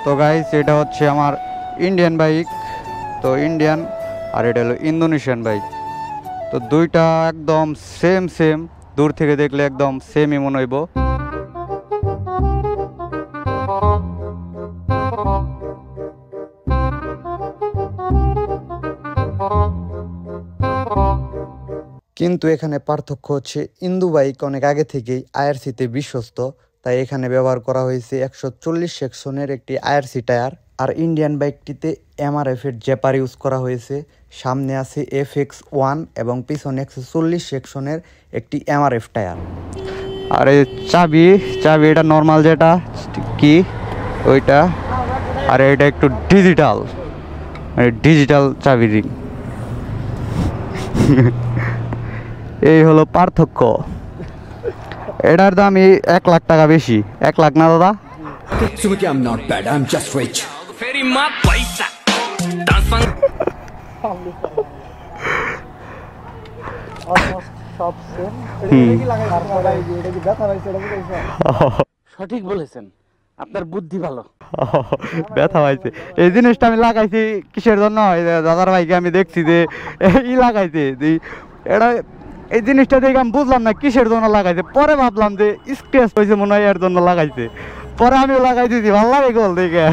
তো গাইস এটা হচ্ছে আমার ইন্ডিয়ান বাইক, তো ইন্ডিয়ান, আর এটা হলো ইন্দোনেশিয়ান বাইক। তো দুইটা একদম সেম সেম, দূর থেকে দেখলে একদম সেমই মনে হইব। কিন্তু এখানে পার্থক্য হচ্ছে ইন্দু বাইক অনেক আগে থেকেই আইআরসিতে বিশ্বস্ত, তাই এখানে ব্যবহার করা হয়েছে 140 সেকশনের একটি আইআরসি টায়ার। আর ইন্ডিয়ান বাইকটিতে এমআরএফ এর জেপার ইউজ করা হয়েছে। সামনে আছে FX1 এবং পিছনে 140 সেকশনের একটি এমআরএফ টায়ার। আর এই চাবি এটা নর্মাল যেটা কি ওইটা, আর এটা একটু ডিজিটাল চাবি রিং। এই হলো পার্থক্য। এটার দামই 1 লাখ টাকা বেশি। 1 লাখ না দাদা? I'm not bad, I'm just rich. সঠিক বলেছেন, আপনার বুদ্ধি ভালো। ব্যথা পাইছে। এই জিনিসটা আমি লাগাইছি কিসের জন্য, দাদার ভাইকে আমি দেখছি যে লাগাইছে এটা, এই জিনিসটা দেখে আমি বুঝলাম না কিসের জন্য লাগাইছে। পরে ভাবলাম যে স্ক্র্যাচ হয়েছে মনে হয়, এর জন্য লাগাইছে। পরে আমি লাগাই দিয়েছি, ভালো লাগে গোল দেখে।